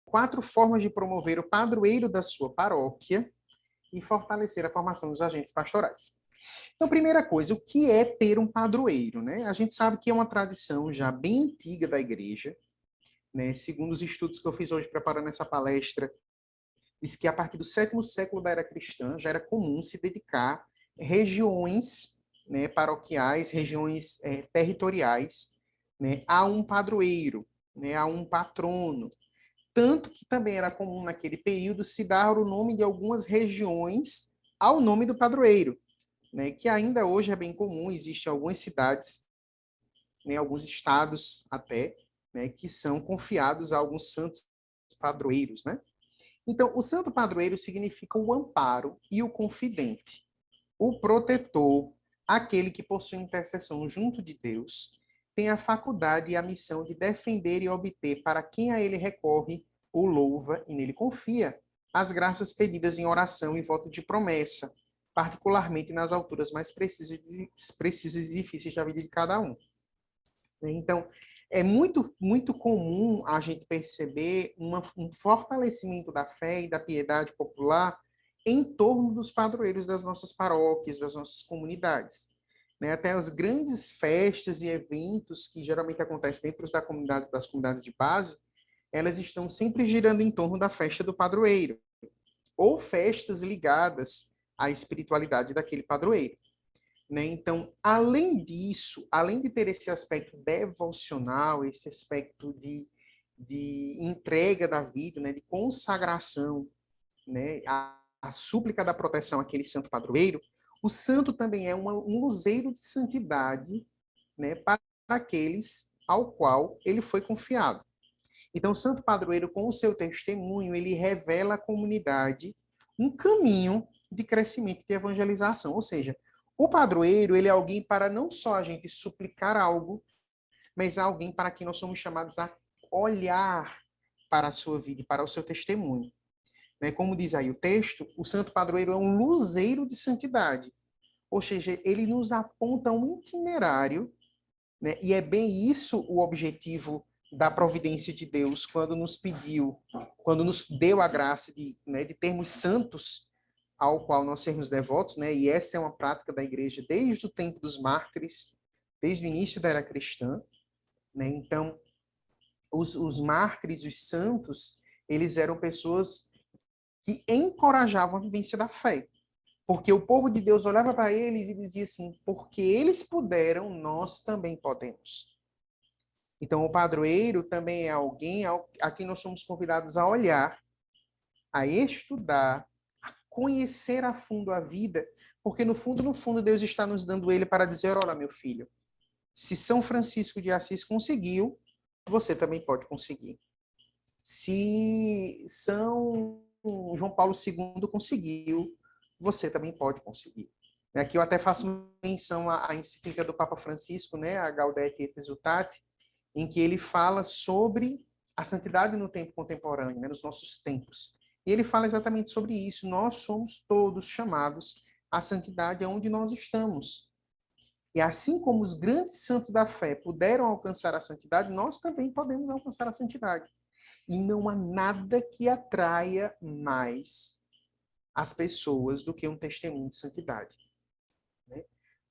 4 formas de promover o padroeiro da sua paróquia e fortalecer a formação dos agentes pastorais. Então, primeira coisa, o que é ter um padroeiro, né? A gente sabe que é uma tradição já bem antiga da igreja, né? Segundo os estudos que eu fiz hoje preparando essa palestra, diz que a partir do 7º século da era cristã já era comum se dedicar regiões, né, paroquiais, regiões territoriais, né, a um padroeiro, né, a um patrono. Tanto que também era comum naquele período se dar o nome de algumas regiões ao nome do padroeiro, né, que ainda hoje é bem comum, existem algumas cidades, né, alguns estados até, né, que são confiados a alguns santos padroeiros, né? Então, o santo padroeiro significa o amparo e o confidente, o protetor, aquele que possui intercessão junto de Deus, tem a faculdade e a missão de defender e obter para quem a ele recorre, o louva e nele confia, as graças pedidas em oração e voto de promessa, particularmente nas alturas mais precisas e difíceis da vida de cada um. Então, é muito comum a gente perceber um fortalecimento da fé e da piedade popular em torno dos padroeiros das nossas paróquias, das nossas comunidades. Né? Até as grandes festas e eventos que geralmente acontecem dentro das comunidades de base, elas estão sempre girando em torno da festa do padroeiro, ou festas ligadas à espiritualidade daquele padroeiro. Né? Então, além disso, além de ter esse aspecto devocional, esse aspecto de entrega da vida, né? De consagração, né? A súplica da proteção àquele santo padroeiro, o santo também é um luzeiro de santidade, né? Para aqueles ao qual ele foi confiado. Então, o santo padroeiro, com o seu testemunho, ele revela à comunidade um caminho de crescimento e de evangelização. Ou seja, o padroeiro, ele é alguém para não só a gente suplicar algo, mas alguém para quem nós somos chamados a olhar para a sua vida e para o seu testemunho. Né? Como diz aí o texto, o santo padroeiro é um luzeiro de santidade. Ou seja, ele nos aponta um itinerário, né? E é bem isso o objetivo da providência de Deus quando nos pediu, quando nos deu a graça de, né, de termos santos ao qual nós sermos devotos, né? E essa é uma prática da igreja desde o tempo dos mártires, desde o início da era cristã, né? Então, os mártires, os santos, eles eram pessoas que encorajavam a vivência da fé. Porque o povo de Deus olhava para eles e dizia assim, porque eles puderam, nós também podemos. Então, o padroeiro também é alguém a quem nós somos convidados a olhar, a estudar, a conhecer a fundo a vida, porque no fundo, Deus está nos dando ele para dizer, olha, meu filho, se São Francisco de Assis conseguiu, você também pode conseguir. Se São João Paulo II conseguiu, você também pode conseguir. Aqui eu até faço menção à encíclica do Papa Francisco, né, a Gaudete et Exsultate, em que ele fala sobre a santidade no tempo contemporâneo, né, nos nossos tempos. E ele fala exatamente sobre isso. Nós somos todos chamados à santidade onde nós estamos. E assim como os grandes santos da fé puderam alcançar a santidade, nós também podemos alcançar a santidade. E não há nada que atraia mais as pessoas do que um testemunho de santidade. Né?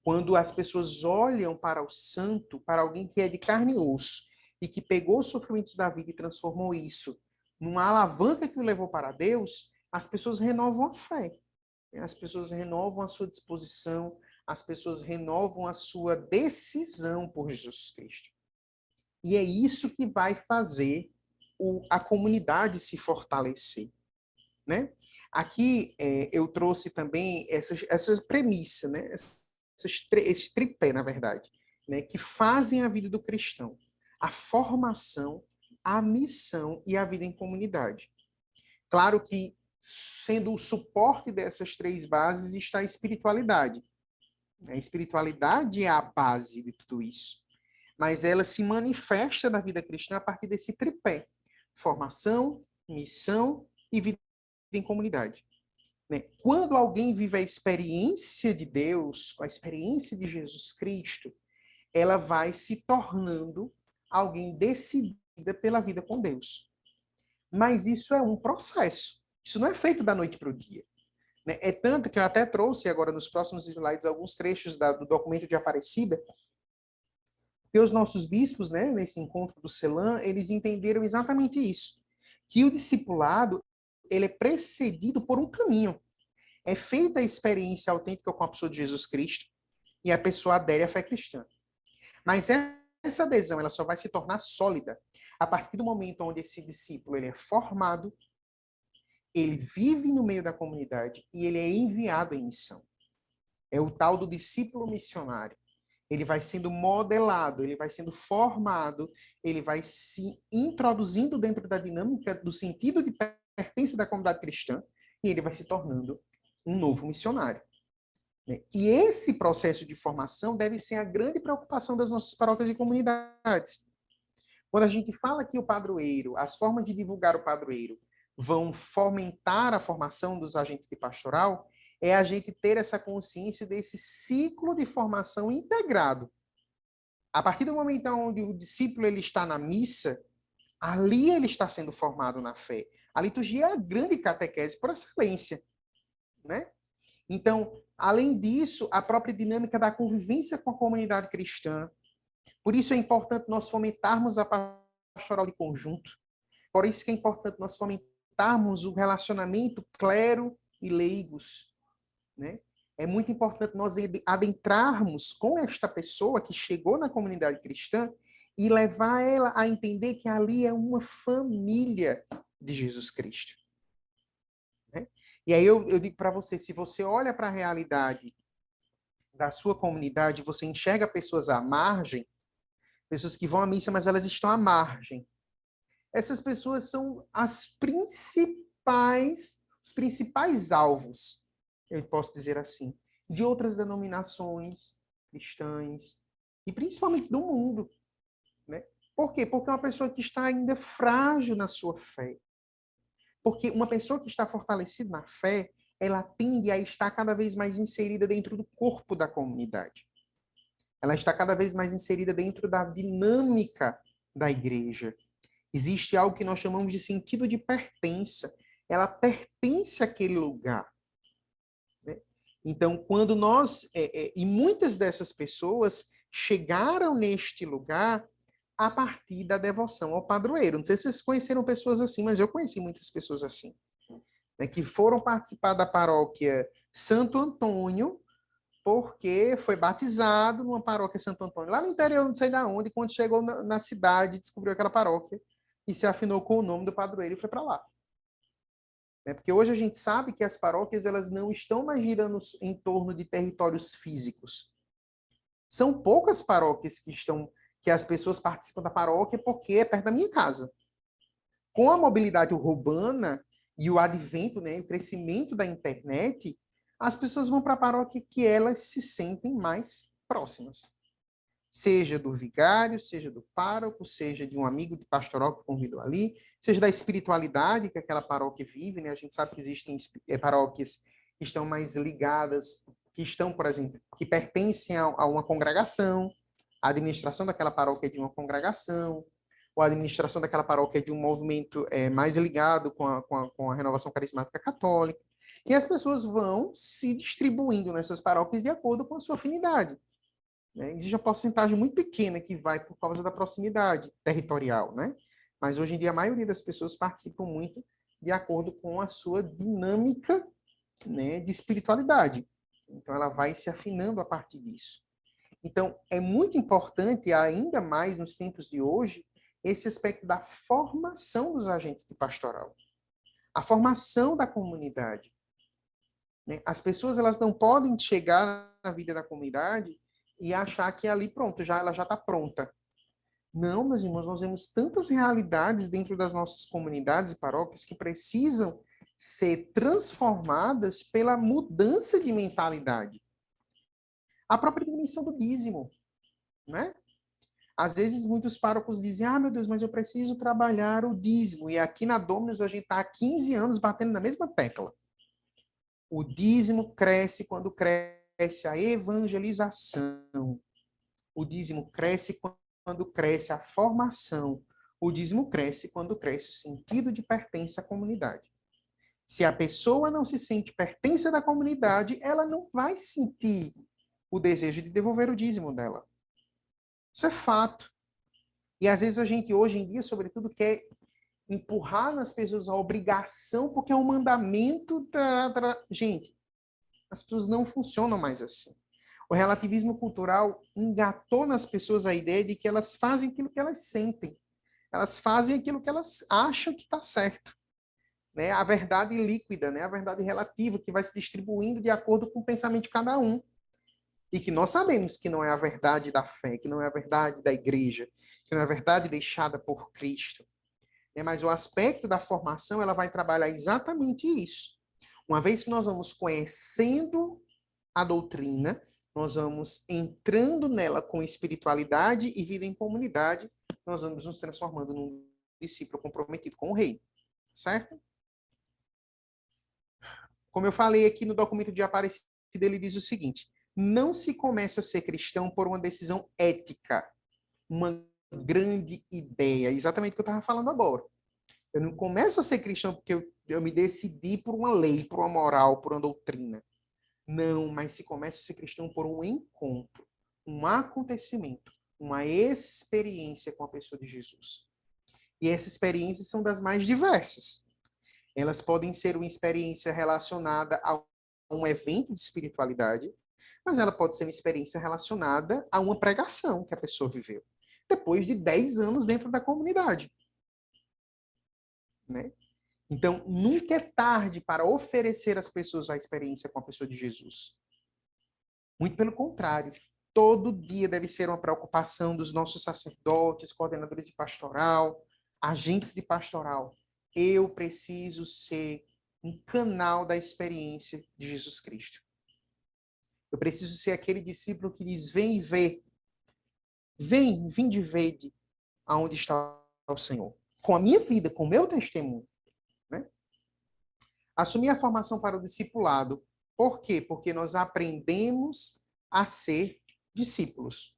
Quando as pessoas olham para o santo, para alguém que é de carne e osso, e que pegou os sofrimentos da vida e transformou isso numa alavanca que o levou para Deus, as pessoas renovam a fé. As pessoas renovam a sua disposição, as pessoas renovam a sua decisão por Jesus Cristo. E é isso que vai fazer a comunidade se fortalecer. Né? Aqui eu trouxe também essa premissa, né? Esse tripé, na verdade, né? Que fazem a vida do cristão. A formação, a missão e a vida em comunidade. Claro que, sendo o suporte dessas 3 bases, está a espiritualidade. A espiritualidade é a base de tudo isso. Mas ela se manifesta na vida cristã a partir desse tripé. Formação, missão e vida em comunidade. Né? Quando alguém vive a experiência de Deus, a experiência de Jesus Cristo, ela vai se tornando alguém decidida pela vida com Deus. Mas isso é um processo. Isso não é feito da noite para o dia. Né? É tanto que eu até trouxe agora nos próximos slides alguns trechos do documento de Aparecida, que os nossos bispos, né, nesse encontro do CELAM, eles entenderam exatamente isso. Que o discipulado, ele é precedido por um caminho. É feita a experiência autêntica com a pessoa de Jesus Cristo e a pessoa adere à fé cristã. Mas essa adesão ela só vai se tornar sólida a partir do momento onde esse discípulo ele é formado, ele vive no meio da comunidade e ele é enviado em missão. É o tal do discípulo missionário. Ele vai sendo modelado, ele vai sendo formado, ele vai se introduzindo dentro da dinâmica do sentido de pertença da comunidade cristã e ele vai se tornando um novo missionário. E esse processo de formação deve ser a grande preocupação das nossas paróquias e comunidades. Quando a gente fala que o padroeiro, as formas de divulgar o padroeiro vão fomentar a formação dos agentes de pastoral, é a gente ter essa consciência desse ciclo de formação integrado. A partir do momento onde o discípulo ele está na missa, ali ele está sendo formado na fé. A liturgia é a grande catequese por excelência, né? Então, além disso, a própria dinâmica da convivência com a comunidade cristã. Por isso é importante nós fomentarmos a pastoral de conjunto. Por isso que é importante nós fomentarmos o relacionamento clero e leigos, né? É muito importante nós adentrarmos com esta pessoa que chegou na comunidade cristã e levar ela a entender que ali é uma família de Jesus Cristo. Né? E aí eu digo para você, se você olha para a realidade da sua comunidade, você enxerga pessoas à margem, pessoas que vão à missa, mas elas estão à margem. Essas pessoas são os principais alvos, eu posso dizer assim, de outras denominações cristãs e principalmente do mundo, né? Por quê? Porque é uma pessoa que está ainda frágil na sua fé. Porque uma pessoa que está fortalecida na fé, ela tende a estar cada vez mais inserida dentro do corpo da comunidade. Ela está cada vez mais inserida dentro da dinâmica da igreja. Existe algo que nós chamamos de sentido de pertença. Ela pertence àquele lugar. Né? Então, quando nós... e muitas dessas pessoas chegaram neste lugar a partir da devoção ao padroeiro. Não sei se vocês conheceram pessoas assim, mas eu conheci muitas pessoas assim. Né, que foram participar da paróquia Santo Antônio porque foi batizado numa paróquia Santo Antônio, lá no interior, não sei de onde, quando chegou na cidade, descobriu aquela paróquia e se afinou com o nome do padroeiro e foi para lá. Porque hoje a gente sabe que as paróquias elas não estão mais girando em torno de territórios físicos. São poucas paróquias que as pessoas participam da paróquia porque é perto da minha casa. Com a mobilidade urbana e o advento, né, o crescimento da internet, as pessoas vão para a paróquia que elas se sentem mais próximas. Seja do vigário, seja do pároco, seja de um amigo de pastoral que convidou ali, seja da espiritualidade que aquela paróquia vive, né? A gente sabe que existem paróquias que estão mais ligadas, que estão, por exemplo, que pertencem a uma congregação, a administração daquela paróquia é de uma congregação, ou a administração daquela paróquia é de um movimento mais ligado com a renovação carismática católica. E as pessoas vão se distribuindo nessas paróquias de acordo com a sua afinidade. Né? Existe uma porcentagem muito pequena que vai por causa da proximidade territorial, né? Mas hoje em dia a maioria das pessoas participam muito de acordo com a sua dinâmica, né, de espiritualidade. Então ela vai se afinando a partir disso. Então é muito importante, ainda mais nos tempos de hoje, esse aspecto da formação dos agentes de pastoral. A formação da comunidade. Né? As pessoas elas não podem chegar na vida da comunidade e achar que ali, pronto, ela já está pronta. Não, meus irmãos, nós vemos tantas realidades dentro das nossas comunidades e paróquias que precisam ser transformadas pela mudança de mentalidade. A própria dimensão do dízimo, né? Às vezes, muitos párocos dizem, meu Deus, mas eu preciso trabalhar o dízimo. E aqui na Dominus, a gente está há 15 anos batendo na mesma tecla. O dízimo cresce quando cresce a evangelização. O dízimo cresce quando cresce a formação. O dízimo cresce quando cresce o sentido de pertença à comunidade. Se a pessoa não se sente pertença da comunidade, ela não vai sentir o desejo de devolver o dízimo dela. Isso é fato. E às vezes a gente, hoje em dia, sobretudo, quer empurrar nas pessoas a obrigação, porque é um mandamento. Gente, as pessoas não funcionam mais assim. O relativismo cultural engatou nas pessoas a ideia de que elas fazem aquilo que elas sentem. Elas fazem aquilo que elas acham que está certo. Né? A verdade líquida, né? A verdade relativa, que vai se distribuindo de acordo com o pensamento de cada um. E que nós sabemos que não é a verdade da fé, que não é a verdade da igreja, que não é a verdade deixada por Cristo. Mas o aspecto da formação, ela vai trabalhar exatamente isso. Uma vez que nós vamos conhecendo a doutrina, nós vamos entrando nela com espiritualidade e vida em comunidade, nós vamos nos transformando num discípulo comprometido com o rei. Certo? Como eu falei aqui no documento de Aparecida, ele diz o seguinte: não se começa a ser cristão por uma decisão ética, uma grande ideia, exatamente o que eu estava falando agora. Eu não começo a ser cristão porque eu me decidi por uma lei, por uma moral, por uma doutrina. Não, mas se começa a ser cristão por um encontro, um acontecimento, uma experiência com a pessoa de Jesus. E essas experiências são das mais diversas. Elas podem ser uma experiência relacionada a um evento de espiritualidade, mas ela pode ser uma experiência relacionada a uma pregação que a pessoa viveu, depois de 10 anos dentro da comunidade. Né? Então, nunca é tarde para oferecer às pessoas a experiência com a pessoa de Jesus. Muito pelo contrário, todo dia deve ser uma preocupação dos nossos sacerdotes, coordenadores de pastoral, agentes de pastoral. Eu preciso ser um canal da experiência de Jesus Cristo. Eu preciso ser aquele discípulo que diz: vem e vê. Vem de vede aonde está o Senhor. Com a minha vida, com o meu testemunho. Né? Assumir a formação para o discipulado. Por quê? Porque nós aprendemos a ser discípulos.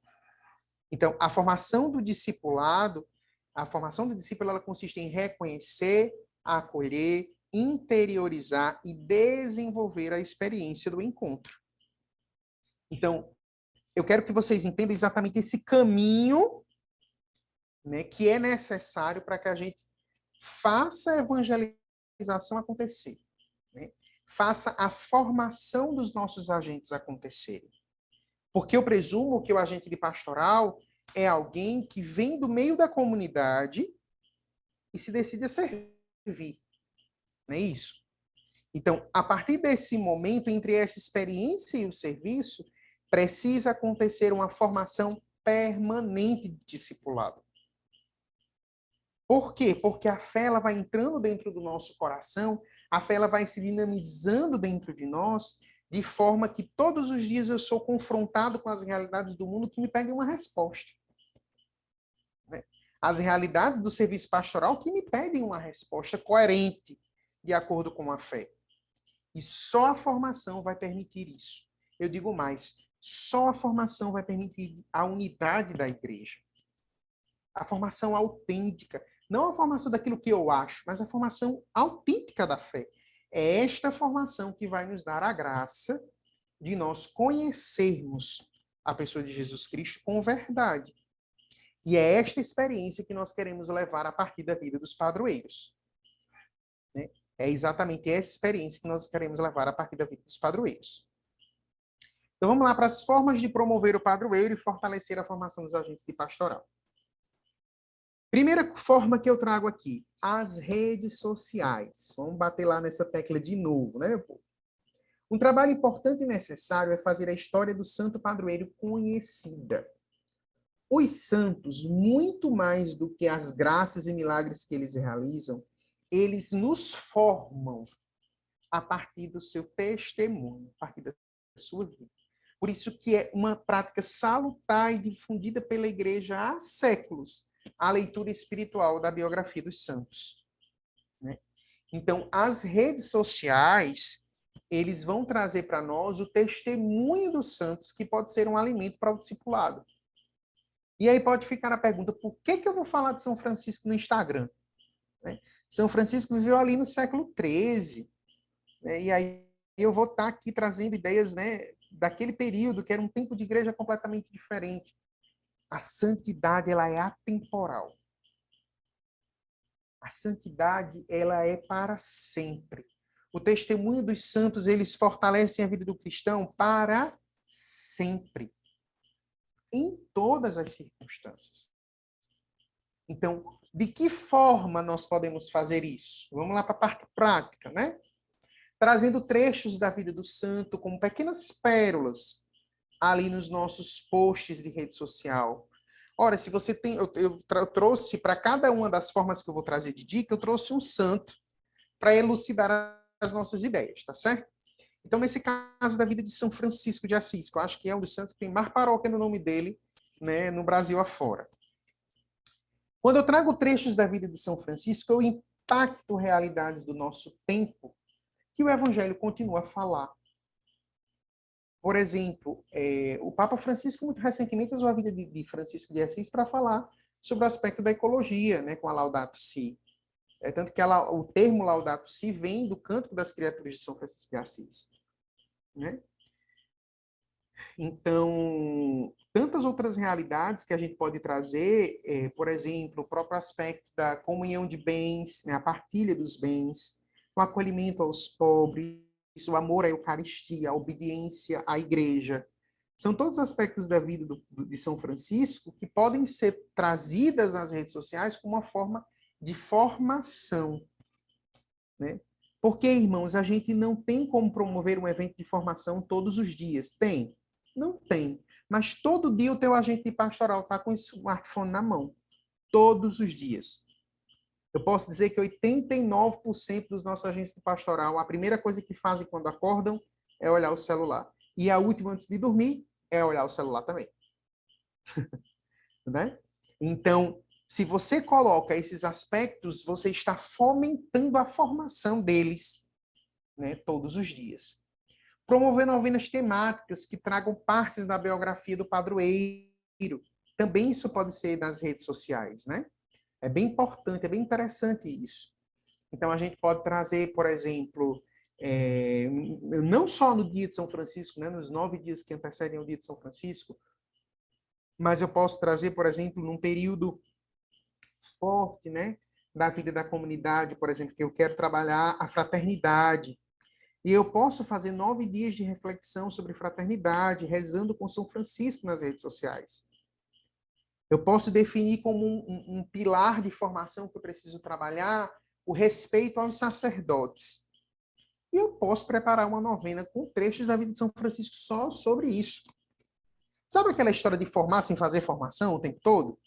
Então, a formação do discipulado, a formação do discípulo, ela consiste em reconhecer, acolher, interiorizar e desenvolver a experiência do encontro. Então, eu quero que vocês entendam exatamente esse caminho, né, que é necessário para que a gente faça a evangelização acontecer. Né? Faça a formação dos nossos agentes acontecerem. Porque eu presumo que o agente de pastoral é alguém que vem do meio da comunidade e se decide a servir. Não é isso? Então, a partir desse momento, entre essa experiência e o serviço, precisa acontecer uma formação permanente de discipulado. Por quê? Porque a fé ela vai entrando dentro do nosso coração, a fé ela vai se dinamizando dentro de nós, de forma que todos os dias eu sou confrontado com as realidades do mundo que me pedem uma resposta. Né? As realidades do serviço pastoral que me pedem uma resposta coerente, de acordo com a fé. E só a formação vai permitir isso. Eu digo mais, só a formação vai permitir a unidade da igreja. A formação autêntica. Não a formação daquilo que eu acho, mas a formação autêntica da fé. É esta formação que vai nos dar a graça de nós conhecermos a pessoa de Jesus Cristo com verdade. E é esta experiência que nós queremos levar a partir da vida dos padroeiros. Né? É exatamente essa experiência que nós queremos levar a partir da vida dos padroeiros. Então vamos lá para as formas de promover o padroeiro e fortalecer a formação dos agentes de pastoral. Primeira forma que eu trago aqui, as redes sociais. Vamos bater lá nessa tecla de novo, né, meu povo? Um trabalho importante e necessário é fazer a história do santo padroeiro conhecida. Os santos, muito mais do que as graças e milagres que eles realizam, eles nos formam a partir do seu testemunho, a partir da sua vida. Por isso que é uma prática salutar e difundida pela igreja há séculos, a leitura espiritual da biografia dos santos. Né? Então, as redes sociais, eles vão trazer para nós o testemunho dos santos, que pode ser um alimento para o discipulado. E aí pode ficar a pergunta, por que que eu vou falar de São Francisco no Instagram? Né? São Francisco viveu ali no século XIII, né? E aí eu vou estar aqui trazendo ideias, né, daquele período, que era um tempo de igreja completamente diferente. A santidade, ela é atemporal. A santidade, ela é para sempre. O testemunho dos santos, eles fortalecem a vida do cristão para sempre, em todas as circunstâncias. Então, de que forma nós podemos fazer isso? Vamos lá para a parte prática, né? Trazendo trechos da vida do santo como pequenas pérolas ali nos nossos posts de rede social. Ora, se você tem, eu trouxe para cada uma das formas que eu vou trazer de dica, eu trouxe um santo para elucidar as nossas ideias, tá certo? Então, nesse caso da vida de São Francisco de Assis, que eu acho que é um dos santos que tem mais paróquia no nome dele, né, no Brasil afora. Quando eu trago trechos da vida de São Francisco, eu impacto realidades do nosso tempo que o Evangelho continua a falar. Por exemplo, o Papa Francisco, muito recentemente, usou a vida de Francisco de Assis para falar sobre o aspecto da ecologia, né, com a Laudato Si. Tanto que o termo Laudato Si vem do Cântico das Criaturas de São Francisco de Assis. Né? Então, tantas outras realidades que a gente pode trazer, por exemplo, o próprio aspecto da comunhão de bens, né, a partilha dos bens, o acolhimento aos pobres, o amor à Eucaristia, a obediência à igreja. São todos aspectos da vida de São Francisco que podem ser trazidas nas redes sociais como uma forma de formação. Né? Porque, irmãos, a gente não tem como promover um evento de formação todos os dias. Tem? Não tem. Mas todo dia o teu agente de pastoral está com esse smartphone na mão. Todos os dias. Eu posso dizer que 89% dos nossos agentes de pastoral, a primeira coisa que fazem quando acordam é olhar o celular. E a última antes de dormir é olhar o celular também. Né? Então, se você coloca esses aspectos, você está fomentando a formação deles, né, todos os dias. Promover novenas temáticas que tragam partes da biografia do padroeiro. Também isso pode ser nas redes sociais, né? É bem importante, é bem interessante isso. Então, a gente pode trazer, por exemplo, não só no dia de São Francisco, né, nos 9 dias que antecedem o dia de São Francisco, mas eu posso trazer, por exemplo, num período forte, né, da vida da comunidade, por exemplo, que eu quero trabalhar a fraternidade. E eu posso fazer 9 dias de reflexão sobre fraternidade, rezando com São Francisco nas redes sociais. Eu posso definir como um pilar de formação que eu preciso trabalhar o respeito aos sacerdotes. E eu posso preparar uma novena com trechos da vida de São Francisco só sobre isso. Sabe aquela história de formar sem fazer formação o tempo todo?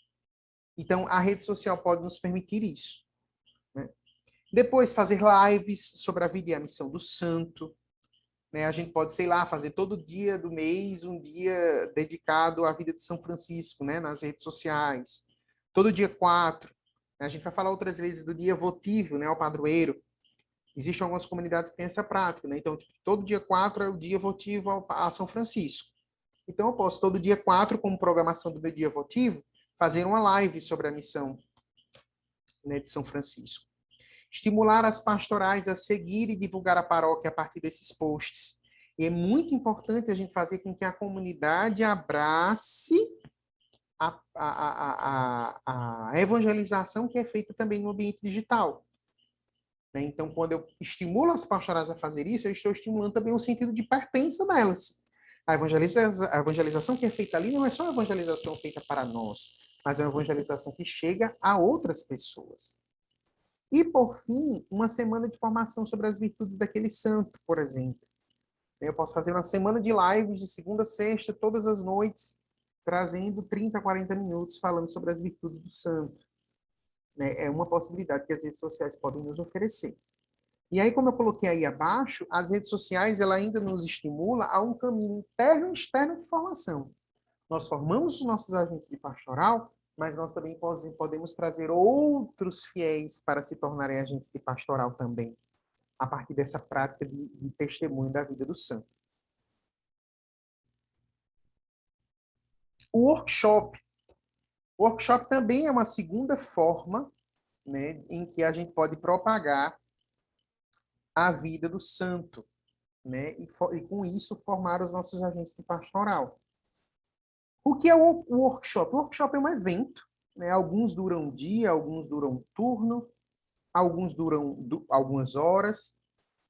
Então, a rede social pode nos permitir isso. Né? Depois, fazer lives sobre a vida e a missão do santo. Né? A gente pode, sei lá, fazer todo dia do mês um dia dedicado à vida de São Francisco, né? Nas redes sociais. Todo dia 4. A gente vai falar outras vezes do dia votivo, né? Ao padroeiro. Existem algumas comunidades que têm essa prática, né? Então, todo dia 4 é o dia votivo a São Francisco. Então, eu posso, todo dia 4, como programação do meu dia votivo, fazer uma live sobre a missão, né, de São Francisco. Estimular as pastorais a seguir e divulgar a paróquia a partir desses posts. E é muito importante a gente fazer com que a comunidade abrace a evangelização que é feita também no ambiente digital. Né? Então, quando eu estimulo as pastorais a fazer isso, eu estou estimulando também o sentido de pertença delas. A evangelização que é feita ali não é só uma evangelização feita para nós, mas é uma evangelização que chega a outras pessoas. E, por fim, uma semana de formação sobre as virtudes daquele santo, por exemplo. Eu posso fazer uma semana de lives de segunda a sexta, todas as noites, trazendo 30 a 40 minutos falando sobre as virtudes do santo. É uma possibilidade que as redes sociais podem nos oferecer. E aí, como eu coloquei aí abaixo, as redes sociais ela ainda nos estimula a um caminho interno e externo de formação. Nós formamos os nossos agentes de pastoral, mas nós também podemos trazer outros fiéis para se tornarem agentes de pastoral também, a partir dessa prática de testemunho da vida do santo. O workshop O workshop também é uma segunda forma, né, em que a gente pode propagar a vida do santo, né, e com isso formar os nossos agentes de pastoral. O que é o workshop? O workshop é um evento, né, alguns duram um dia, alguns duram um turno, alguns duram algumas horas,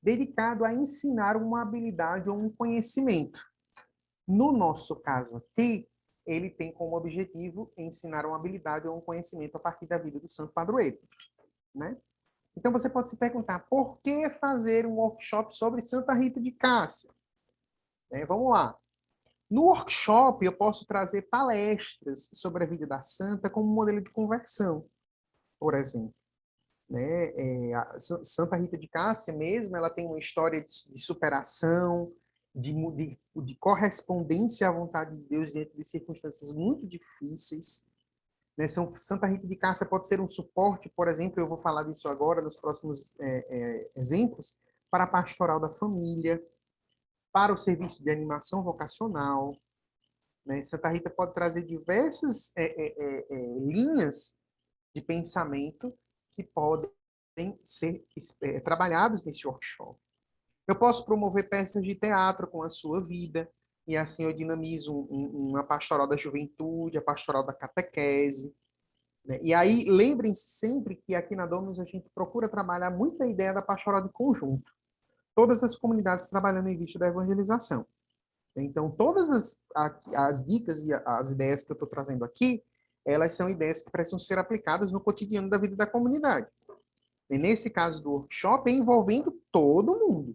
dedicado a ensinar uma habilidade ou um conhecimento. No nosso caso aqui, ele tem como objetivo ensinar uma habilidade ou um conhecimento a partir da vida do santo padroeiro, né? Então você pode se perguntar, por que fazer um workshop sobre Santa Rita de Cássia? Vamos lá. No workshop, eu posso trazer palestras sobre a vida da santa como modelo de conversão, por exemplo. A Santa Rita de Cássia mesmo, ela tem uma história de superação, de correspondência à vontade de Deus diante de circunstâncias muito difíceis. Santa Rita de Cássia pode ser um suporte, por exemplo, eu vou falar disso agora nos próximos exemplos, para a pastoral da família, para o serviço de animação vocacional. Santa Rita pode trazer diversas linhas de pensamento que podem ser trabalhados nesse workshop. Eu posso promover peças de teatro com a sua vida, e assim eu dinamizo uma pastoral da juventude, a pastoral da catequese. Né? E aí, lembrem-se sempre que aqui na Domus a gente procura trabalhar muito a ideia da pastoral de conjunto. Todas as comunidades trabalhando em vista da evangelização. Então, todas as dicas e as ideias que eu estou trazendo aqui, elas são ideias que precisam ser aplicadas no cotidiano da vida da comunidade. E nesse caso do workshop, é envolvendo todo mundo.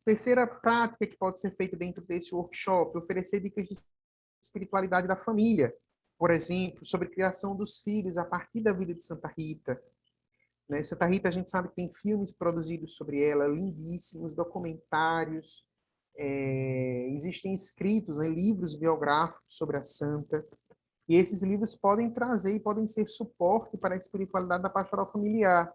Terceira prática que pode ser feita dentro desse workshop, oferecer dicas de espiritualidade da família. Por exemplo, sobre a criação dos filhos a partir da vida de Santa Rita. Santa Rita, a gente sabe que tem filmes produzidos sobre ela, lindíssimos, documentários, existem escritos, livros biográficos sobre a santa. E esses livros podem trazer e podem ser suporte para a espiritualidade da pastoral familiar.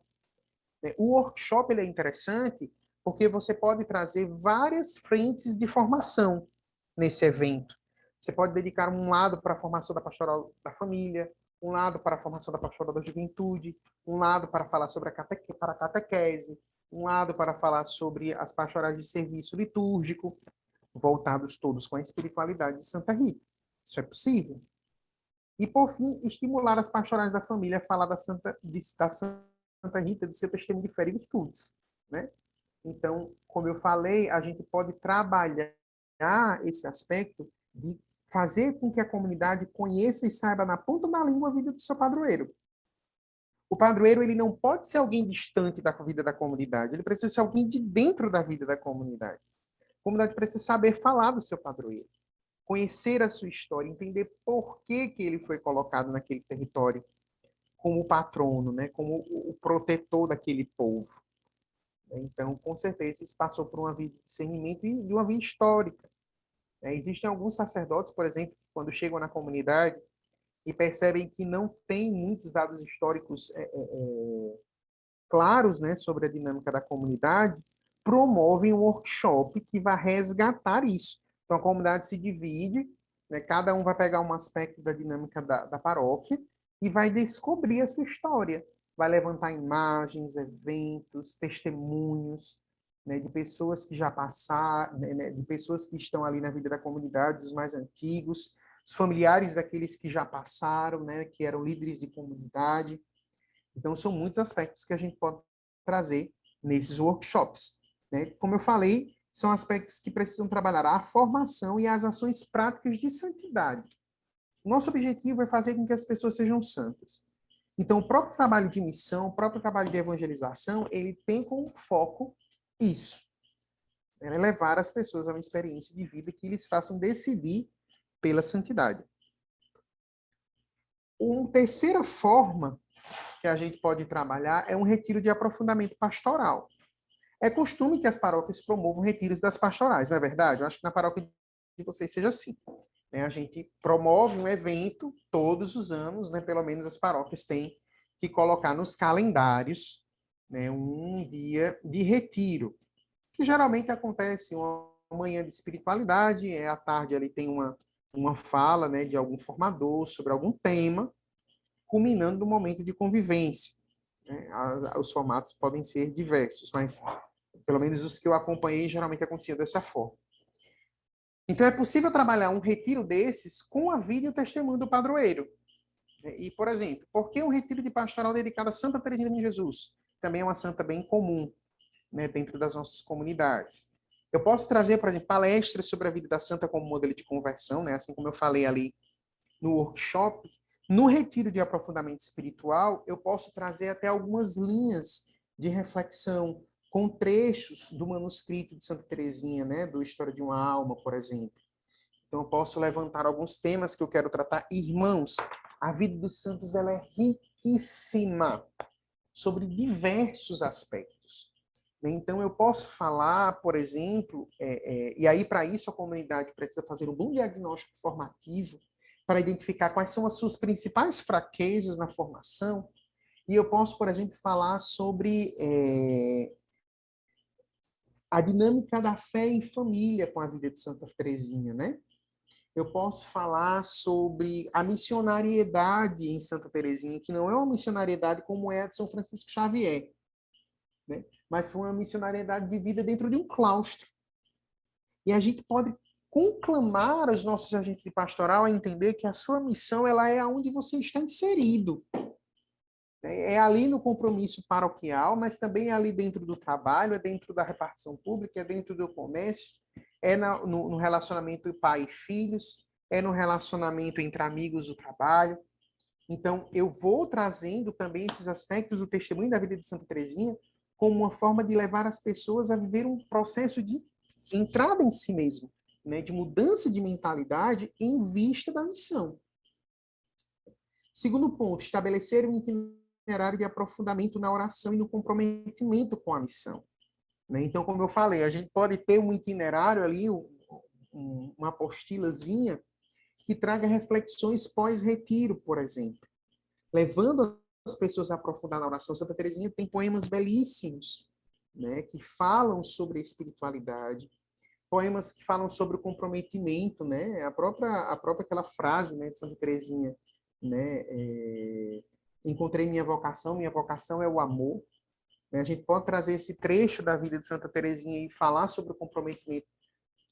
O workshop ele é interessante porque você pode trazer várias frentes de formação nesse evento. Você pode dedicar um lado para a formação da pastoral da família, um lado para a formação da pastoral da juventude, um lado para falar sobre para a catequese, um lado para falar sobre as pastorais de serviço litúrgico, voltados todos com a espiritualidade de Santa Rita. Isso é possível. E, por fim, estimular as pastorais da família a falar da Santa Rita, de seu testemunho de fé e virtudes. Né? Então, como eu falei, a gente pode trabalhar esse aspecto de fazer com que a comunidade conheça e saiba na ponta da língua a vida do seu padroeiro. O padroeiro ele não pode ser alguém distante da vida da comunidade, ele precisa ser alguém de dentro da vida da comunidade. A comunidade precisa saber falar do seu padroeiro, conhecer a sua história, entender por que ele foi colocado naquele território como patrono, né, como o protetor daquele povo. Então, com certeza, isso passou por uma vida de discernimento e de uma vida histórica. Existem alguns sacerdotes, por exemplo, quando chegam na comunidade e percebem que não tem muitos dados históricos claros, né, sobre a dinâmica da comunidade, promovem um workshop que vai resgatar isso. Então, a comunidade se divide, né, cada um vai pegar um aspecto da dinâmica da paróquia e vai descobrir a sua história. Vai levantar imagens, eventos, testemunhos, né, de pessoas que já passaram, né, de pessoas que estão ali na vida da comunidade, dos mais antigos, os familiares daqueles que já passaram, né, que eram líderes de comunidade. Então, são muitos aspectos que a gente pode trazer nesses workshops. Né? Como eu falei, são aspectos que precisam trabalhar a formação e as ações práticas de santidade. Nosso objetivo é fazer com que as pessoas sejam santas. Então, o próprio trabalho de missão, o próprio trabalho de evangelização, ele tem como foco isso. É levar as pessoas a uma experiência de vida que eles façam decidir pela santidade. Uma terceira forma que a gente pode trabalhar é um retiro de aprofundamento pastoral. É costume que as paróquias promovam retiros das pastorais, não é verdade? Eu acho que na paróquia de vocês seja assim. A gente promove um evento todos os anos, né? Pelo menos as paróquias têm que colocar nos calendários, né, um dia de retiro, que geralmente acontece uma manhã de espiritualidade, à tarde ali tem uma fala, né, de algum formador sobre algum tema, culminando no momento de convivência, né? Os formatos podem ser diversos, mas pelo menos os que eu acompanhei geralmente acontecia dessa forma. Então é possível trabalhar um retiro desses com a vida e o testemunho do padroeiro. E, por exemplo, por que um retiro de pastoral dedicado a Santa Teresinha de Jesus? Também é uma santa bem comum, né, dentro das nossas comunidades. Eu posso trazer, por exemplo, palestras sobre a vida da santa como modelo de conversão, né, assim como eu falei ali no workshop. No retiro de aprofundamento espiritual, eu posso trazer até algumas linhas de reflexão com trechos do manuscrito de Santa Teresinha, né, do História de uma Alma, por exemplo. Então, eu posso levantar alguns temas que eu quero tratar. Irmãos, a vida dos santos ela é riquíssima sobre diversos aspectos. Então, eu posso falar, por exemplo, e aí para isso a comunidade precisa fazer um bom diagnóstico formativo para identificar quais são as suas principais fraquezas na formação. E eu posso, por exemplo, falar sobre a dinâmica da fé em família com a vida de Santa Teresinha, né? Eu posso falar sobre a missionariedade em Santa Teresinha, que não é uma missionariedade como é a de São Francisco Xavier, né? Mas foi uma missionariedade vivida dentro de um claustro. E a gente pode conclamar os nossos agentes de pastoral a entender que a sua missão ela é onde você está inserido. É ali no compromisso paroquial, mas também é ali dentro do trabalho, é dentro da repartição pública, é dentro do comércio, é no relacionamento pai e filhos, é no relacionamento entre amigos do trabalho. Então, eu vou trazendo também esses aspectos do testemunho da vida de Santa Teresinha como uma forma de levar as pessoas a viver um processo de entrada em si mesmo, né, de mudança de mentalidade em vista da missão. Segundo ponto, estabelecer um itinerário de aprofundamento na oração e no comprometimento com a missão. Né? Então, como eu falei, a gente pode ter um itinerário ali, uma apostilazinha, que traga reflexões pós-retiro, por exemplo. Levando as pessoas a aprofundar na oração. Santa Teresinha tem poemas belíssimos, né, que falam sobre a espiritualidade, poemas que falam sobre o comprometimento, né, a própria aquela frase, né, de Santa Teresinha, né, encontrei minha vocação é o amor. Né? A gente pode trazer esse trecho da vida de Santa Teresinha e falar sobre o comprometimento,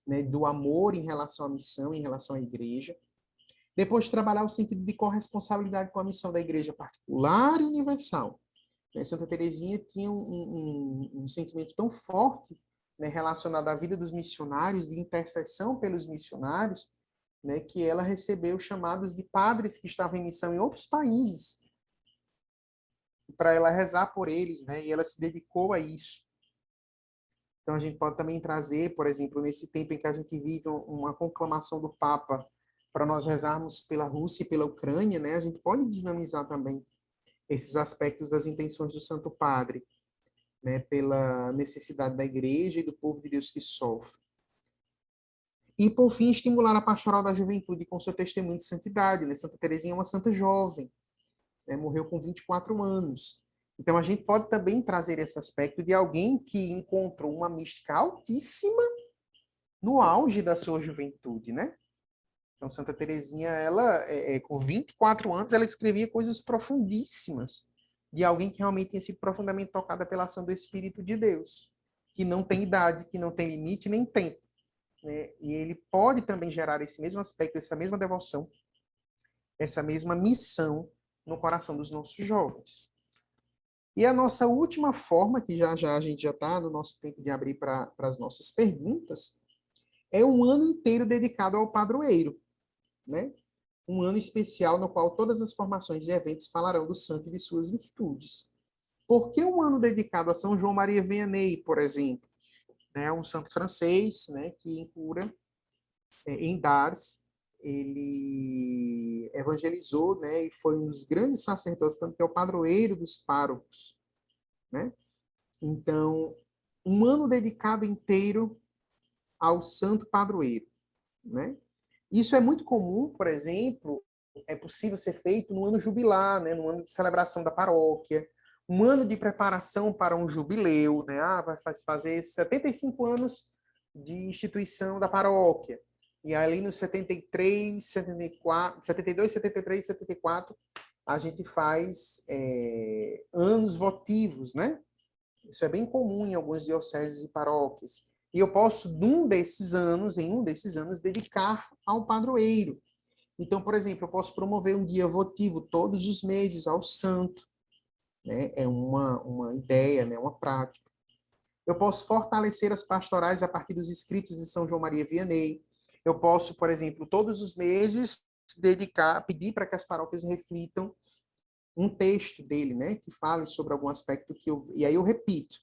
né, do amor em relação à missão, em relação à igreja. Depois, trabalhar o sentido de corresponsabilidade com a missão da igreja particular e universal. Né? Santa Teresinha tinha um sentimento tão forte, né, relacionado à vida dos missionários, de intercessão pelos missionários, né, que ela recebeu chamados de padres que estavam em missão em outros países, para ela rezar por eles, né, e ela se dedicou a isso. Então, a gente pode também trazer, por exemplo, nesse tempo em que a gente vive uma conclamação do Papa para nós rezarmos pela Rússia e pela Ucrânia, né, a gente pode dinamizar também esses aspectos das intenções do Santo Padre, né, pela necessidade da igreja e do povo de Deus que sofre. E, por fim, estimular a pastoral da juventude com seu testemunho de santidade. Né? Santa Teresinha é uma santa jovem, né? Morreu com 24 anos. Então, a gente pode também trazer esse aspecto de alguém que encontrou uma mística altíssima no auge da sua juventude, né? Então, Santa Teresinha, ela, com 24 anos, ela escrevia coisas profundíssimas de alguém que realmente tinha sido profundamente tocada pela ação do Espírito de Deus, que não tem idade, que não tem limite nem tempo. Né? E ele pode também gerar esse mesmo aspecto, essa mesma devoção, essa mesma missão no coração dos nossos jovens. E a nossa última forma, que já a gente já está no nosso tempo de abrir para as nossas perguntas, é um ano inteiro dedicado ao padroeiro, né? Um ano especial no qual todas as formações e eventos falarão do santo e de suas virtudes. Por que um ano dedicado a São João Maria Vianney, por exemplo? Né? Um santo francês, né, que em cura, em Dars, ele evangelizou, né, e foi um dos grandes sacerdotes, tanto que é o padroeiro dos párocos, né? Então, um ano dedicado inteiro ao santo padroeiro, né? Isso é muito comum, por exemplo, é possível ser feito no ano jubilar, né, no ano de celebração da paróquia, um ano de preparação para um jubileu, né? Vai fazer 75 anos de instituição da paróquia. E ali nos 73, 74, 72, 73, 74, a gente faz anos votivos, né? Isso é bem comum em algumas dioceses e paróquias. E eu posso, em um desses anos, dedicar ao padroeiro. Então, por exemplo, eu posso promover um dia votivo todos os meses ao santo, né? É uma ideia, né? Uma prática. Eu posso fortalecer as pastorais a partir dos escritos de São João Maria Vianney. Eu posso, por exemplo, todos os meses pedir para que as paróquias reflitam um texto dele, né, que fale sobre algum aspecto e aí eu repito.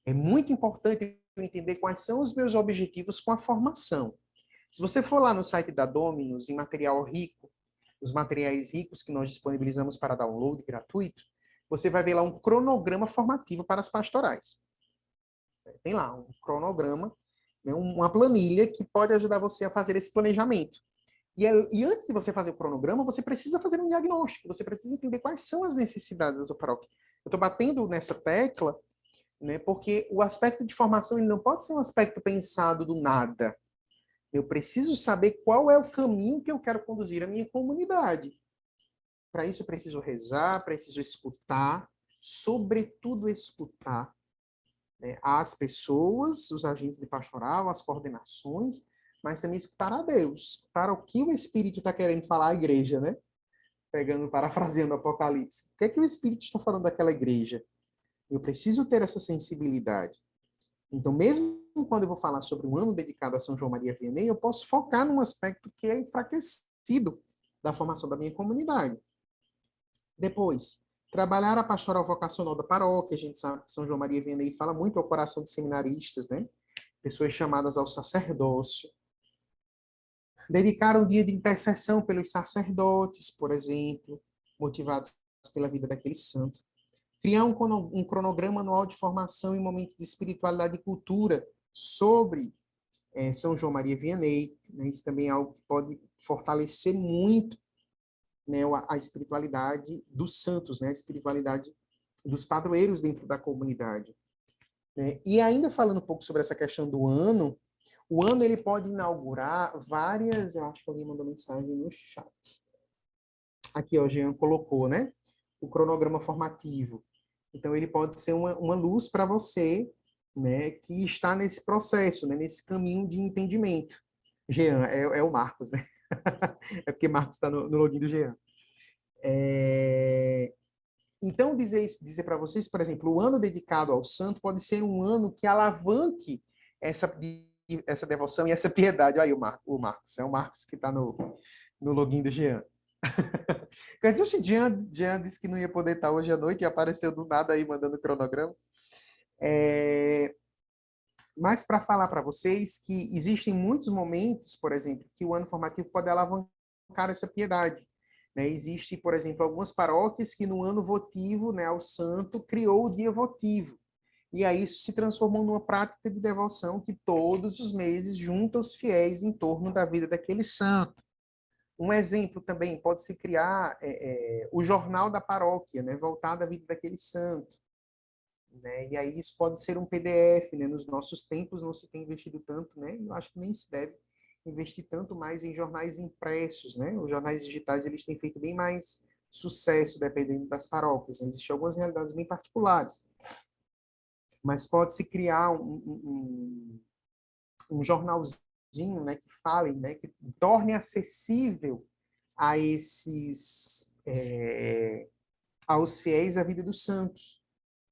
É muito importante eu entender quais são os meus objetivos com a formação. Se você for lá no site da Dominus, em material rico, os materiais ricos que nós disponibilizamos para download gratuito, você vai ver lá um cronograma formativo para as pastorais. Tem lá um cronograma, né, uma planilha que pode ajudar você a fazer esse planejamento. E antes de você fazer o cronograma, você precisa fazer um diagnóstico, você precisa entender quais são as necessidades da sua paróquia. Eu estou batendo nessa tecla, né, porque o aspecto de formação ele não pode ser um aspecto pensado do nada. Eu preciso saber qual é o caminho que eu quero conduzir a minha comunidade. Para isso, eu preciso rezar, preciso escutar, sobretudo escutar, né, as pessoas, os agentes de pastoral, as coordenações, mas também escutar a Deus, escutar o que o Espírito está querendo falar à igreja, né? Parafraseando o Apocalipse. O que é que o Espírito está falando daquela igreja? Eu preciso ter essa sensibilidade. Então, mesmo quando eu vou falar sobre um ano dedicado a São João Maria Vianney, eu posso focar num aspecto que é enfraquecido da formação da minha comunidade. Depois, trabalhar a pastoral vocacional da paróquia. A gente sabe que São João Maria Vianney fala muito ao coração de seminaristas, né? Pessoas chamadas ao sacerdócio. Dedicar um dia de intercessão pelos sacerdotes, por exemplo, motivados pela vida daquele santo. Criar um cronograma anual de formação em momentos de espiritualidade e cultura sobre São João Maria Vianney. Né? Isso também é algo que pode fortalecer muito, né, a espiritualidade dos santos, né, a espiritualidade dos padroeiros dentro da comunidade. Né? E ainda falando um pouco sobre essa questão do ano, o ano ele pode inaugurar várias... Eu acho que alguém mandou mensagem no chat. Aqui, ó, o Jean colocou, né? O cronograma formativo. Então, ele pode ser uma luz para você, né, que está nesse processo, né, nesse caminho de entendimento. Jean, é o Marcos, né? É porque Marcos está no login do Jean. Então, dizer para vocês, por exemplo, o ano dedicado ao santo pode ser um ano que alavanque essa devoção e essa piedade. Aí o Marcos, é o Marcos que está no login do Jean. Quer dizer, o Jean disse que não ia poder estar hoje à noite e apareceu do nada aí mandando cronograma. Mas para falar para vocês que existem muitos momentos, por exemplo, que o ano formativo pode alavancar essa piedade. Né? Existe, por exemplo, algumas paróquias que no ano votivo, né, ao santo, criou o dia votivo. E aí isso se transformou numa prática de devoção que todos os meses junta os fiéis em torno da vida daquele santo. Um exemplo também pode se criar o jornal da paróquia, né, voltado à vida daquele santo. Né? E aí isso pode ser um PDF, né? Nos nossos tempos não se tem investido tanto, né? Eu acho que nem se deve investir tanto mais em jornais impressos, né? Os jornais digitais eles têm feito bem mais sucesso dependendo das paróquias. Né? Existem algumas realidades bem particulares, mas pode se criar um jornalzinho, né? Que fale, né? Que torne acessível a esses aos fiéis a vida dos santos.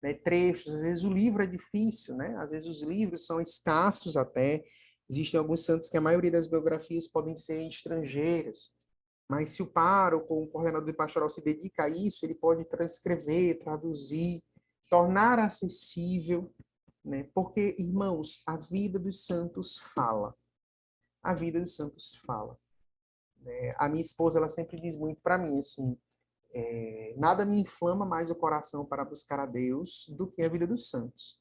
Né, trechos, às vezes o livro é difícil, né? Às vezes os livros são escassos até. Existem alguns santos que a maioria das biografias podem ser estrangeiras, mas se o pároco ou o coordenador de pastoral se dedica a isso, ele pode transcrever, traduzir, tornar acessível, né? Porque, irmãos, a vida dos santos fala. A vida dos santos fala. Né? A minha esposa, ela sempre diz muito para mim, assim, nada me inflama mais o coração para buscar a Deus do que a vida dos santos.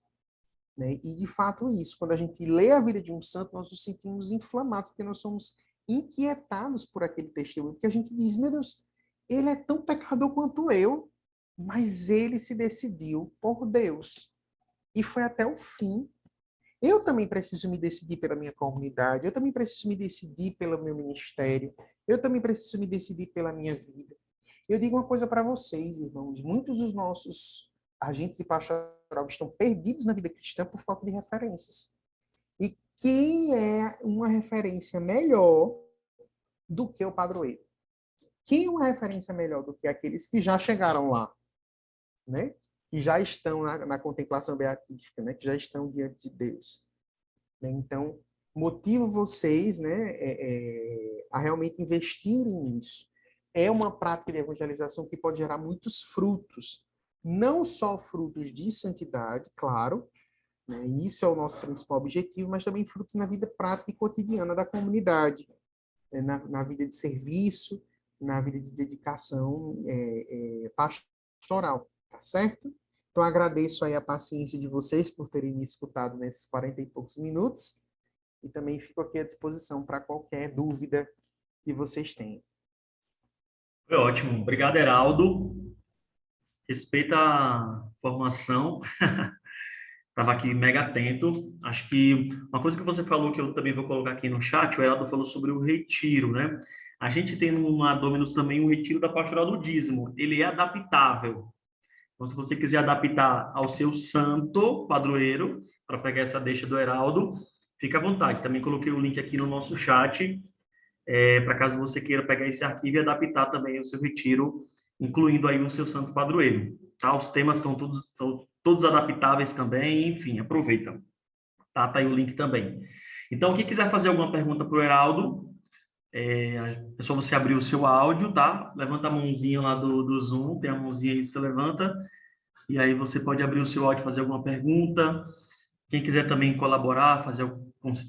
Né? E, de fato, isso. Quando a gente lê a vida de um santo, nós nos sentimos inflamados, porque nós somos inquietados por aquele testemunho. Porque a gente diz, meu Deus, ele é tão pecador quanto eu, mas ele se decidiu por Deus. E foi até o fim. Eu também preciso me decidir pela minha comunidade, eu também preciso me decidir pelo meu ministério, eu também preciso me decidir pela minha vida. Eu digo uma coisa para vocês, irmãos, muitos dos nossos agentes de pastoral estão perdidos na vida cristã por falta de referências. E quem é uma referência melhor do que o padroeiro? Quem é uma referência melhor do que aqueles que já chegaram lá, né? Que já estão na contemplação beatífica, né? Que já estão diante de Deus. Né? Então, motivo vocês, né, a realmente investirem nisso. É uma prática de evangelização que pode gerar muitos frutos, não só frutos de santidade, claro, né? Isso é o nosso principal objetivo, mas também frutos na vida prática e cotidiana da comunidade, né? Na vida de serviço, na vida de dedicação pastoral, tá certo? Então, agradeço aí a paciência de vocês por terem me escutado nesses 40 e poucos minutos e também fico aqui à disposição para qualquer dúvida que vocês tenham. Foi ótimo. Obrigado, Heraldo. Respeita a formação. Estava aqui mega atento. Acho que uma coisa que você falou, que eu também vou colocar aqui no chat, o Heraldo falou sobre o retiro, né? A gente tem no Dominus também o retiro da pastoral do dízimo. Ele é adaptável. Então, se você quiser adaptar ao seu santo padroeiro, para pegar essa deixa do Heraldo, fica à vontade. Também coloquei o link aqui no nosso chat, para caso você queira pegar esse arquivo e adaptar também o seu retiro, incluindo aí o seu santo padroeiro. Tá? Os temas são todos adaptáveis também, enfim, aproveita. Tá aí o link também. Então, quem quiser fazer alguma pergunta para o Heraldo, é só você abrir o seu áudio, tá? Levanta a mãozinha lá do Zoom, tem a mãozinha aí que você levanta, e aí você pode abrir o seu áudio e fazer alguma pergunta. Quem quiser também colaborar, fazer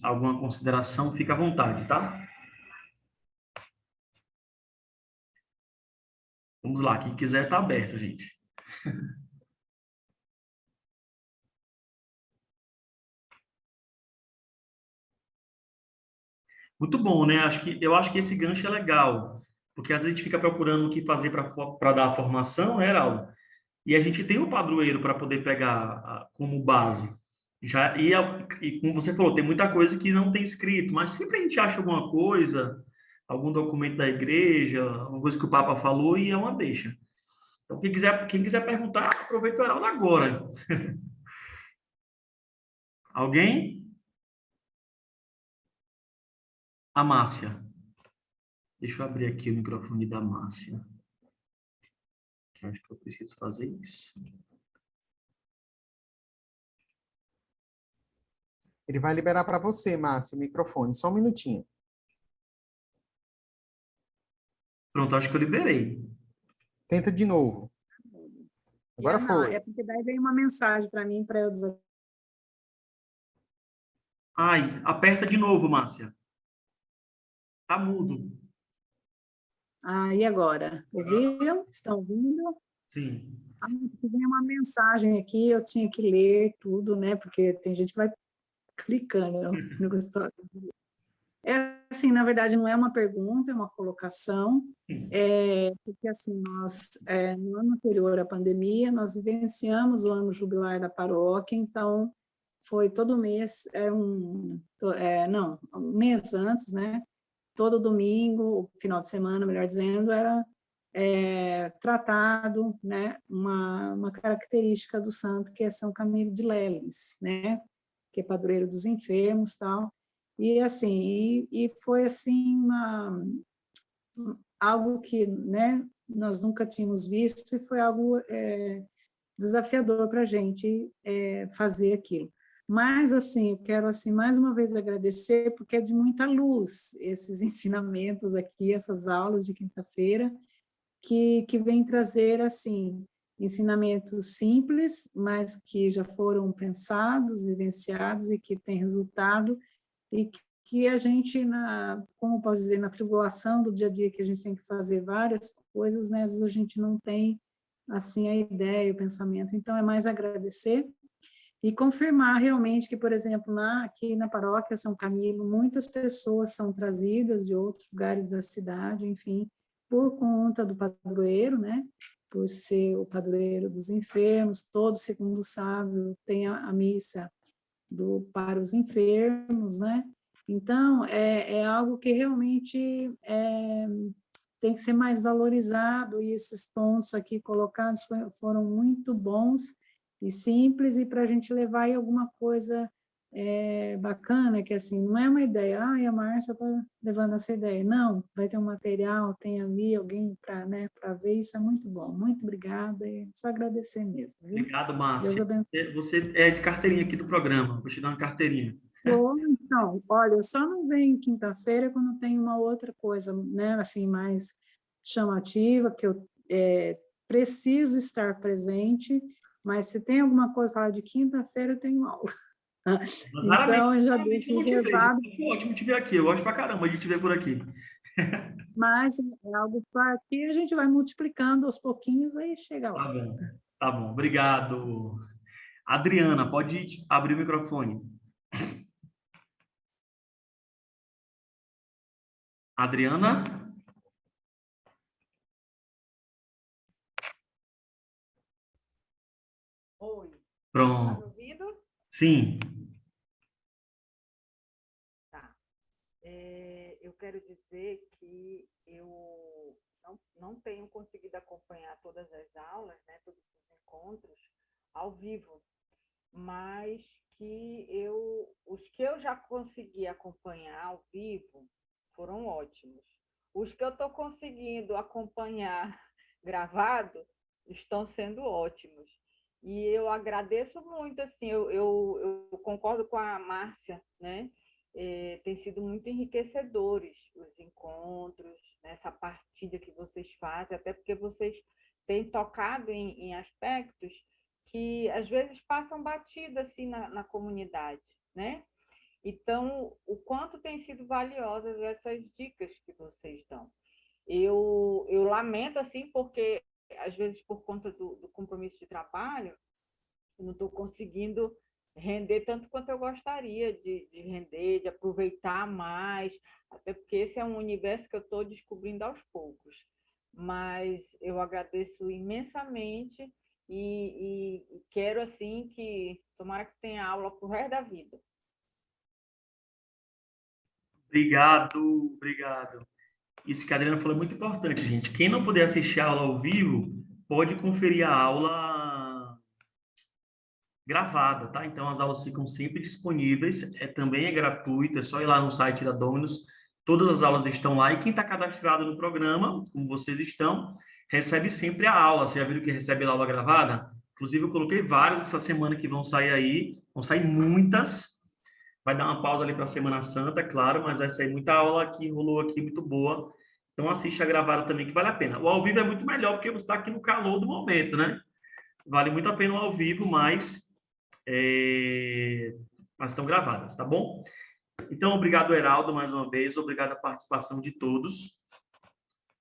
alguma consideração, fica à vontade, tá? Vamos lá, quem quiser tá aberto, gente. Muito bom, né? Eu acho que esse gancho é legal, porque às vezes a gente fica procurando o que fazer para dar a formação, né, Heraldo? E a gente tem o padroeiro para poder pegar como base. E como você falou, tem muita coisa que não tem escrito, mas sempre a gente acha alguma coisa, algum documento da igreja, alguma coisa que o Papa falou e é uma deixa. Então, quem quiser perguntar, aproveita o Heraldo agora. Alguém? A Márcia. Deixa eu abrir aqui o microfone da Márcia. Que eu acho que eu preciso fazer isso. Ele vai liberar para você, Márcio, o microfone. Só um minutinho. Pronto, acho que eu liberei. Tenta de novo. Agora Não, foi. é porque daí veio uma mensagem para mim para eu desativar. Ai, aperta de novo, Márcia. Tá mudo. Ah, e agora? Ouviram? Estão ouvindo? Sim. Ah, veio uma mensagem aqui, eu tinha que ler tudo, né? Porque tem gente que vai clicando no negócio. É assim, na verdade, não é uma pergunta, é uma colocação. Porque assim, nós, no ano anterior à pandemia, nós vivenciamos o ano jubilar da paróquia, então foi todo mês, não, um mês antes, né? Todo domingo, final de semana, melhor dizendo, era tratado, né, uma característica do santo, que é São Camilo de Leles, né? Que é padroeiro dos enfermos, tal. E assim, e foi assim algo que, né, nós nunca tínhamos visto e foi algo desafiador para a gente fazer aquilo. Mas, assim, eu quero, assim, mais uma vez agradecer, porque é de muita luz esses ensinamentos aqui, essas aulas de quinta-feira, que vêm trazer, assim, ensinamentos simples, mas que já foram pensados, vivenciados e que têm resultado, e que a gente, como posso dizer, na tribulação do dia a dia, que a gente tem que fazer várias coisas, né, às vezes a gente não tem, assim, a ideia, o pensamento, então é mais agradecer e confirmar realmente que, por exemplo, aqui na paróquia São Camilo, muitas pessoas são trazidas de outros lugares da cidade, enfim, por conta do padroeiro, né, por ser o padroeiro dos enfermos, todo segundo sábado tem a missa para os enfermos, né? Então, é algo que realmente tem que ser mais valorizado, e esses pontos aqui colocados foram muito bons e simples, e para a gente levar aí alguma coisa bacana, que assim, não é uma ideia, a Márcia está levando essa ideia, não, vai ter um material, tem ali alguém para, né, para ver, isso é muito bom, muito obrigada, e só agradecer mesmo, viu? Obrigado, Deus Márcia. abençoe. Você é de carteirinha aqui do programa, vou te dar uma carteirinha. Então, olha, eu só não venho quinta-feira quando tem uma outra coisa, né, assim, mais chamativa, que eu preciso estar presente, mas se tem alguma coisa para falar de quinta-feira, eu tenho aula. Mas Então, eu já raramente deixo eu vou te ver. reservado, Foi ótimo te ver aqui. Eu gosto pra caramba de te ver por aqui. mas é algo para que a gente vai multiplicando aos pouquinhos, aí chega Tá lá. bom. Tá bom. Obrigado. Adriana, pode abrir o microfone. Adriana? Oi, tá me Pronto. ouvindo? Sim. Tá. Eu quero dizer que eu não tenho conseguido acompanhar todas as aulas, né, todos os encontros ao vivo, mas que os que eu já consegui acompanhar ao vivo foram ótimos. Os que eu estou conseguindo acompanhar gravado estão sendo ótimos. E eu agradeço muito, assim, eu concordo com a Márcia, né? Tem sido muito enriquecedores os encontros, né? Essa partilha que vocês fazem, até porque vocês têm tocado em aspectos que às vezes passam batido assim na comunidade, né? Então, o quanto tem sido valiosas essas dicas que vocês dão. Eu lamento, assim, porque às vezes por conta do compromisso de trabalho, eu não estou conseguindo render tanto quanto eu gostaria de render, de aproveitar mais, até porque esse é um universo que eu estou descobrindo aos poucos. Mas eu agradeço imensamente e quero, assim, que tomara que tenha aula para o resto da vida. Obrigado, obrigado. Isso que a Adriana falou é muito importante, gente. Quem não puder assistir a aula ao vivo, pode conferir a aula gravada, tá? Então, as aulas ficam sempre disponíveis. Também é gratuito, é só ir lá no site da Dominus. Todas as aulas estão lá. E quem está cadastrado no programa, como vocês estão, recebe sempre a aula. Você já viram que recebe a aula gravada? Inclusive, eu coloquei várias essa semana que vão sair aí. Vão sair muitas. Vai dar uma pausa ali para a Semana Santa, claro, mas vai sair muita aula que rolou aqui, muito boa. Então, assiste a gravada também, que vale a pena. O ao vivo é muito melhor, porque você está aqui no calor do momento, né? Vale muito a pena o ao vivo, mas estão gravadas, tá bom? Então, obrigado, Heraldo, mais uma vez. Obrigado a participação de todos.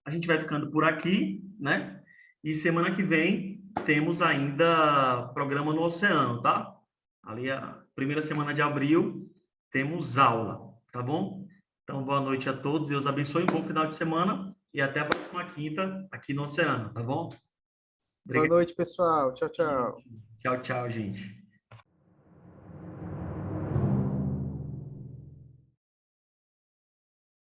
A gente vai ficando por aqui, né? E semana que vem temos ainda programa no Oceano, tá? Ali, a primeira semana de abril, temos aula, tá bom? Então, boa noite a todos. Deus abençoe. Um bom final de semana. E até a próxima quinta aqui no Oceano, tá bom? Boa Obrigado. noite, pessoal. Tchau, tchau. Tchau, tchau, gente.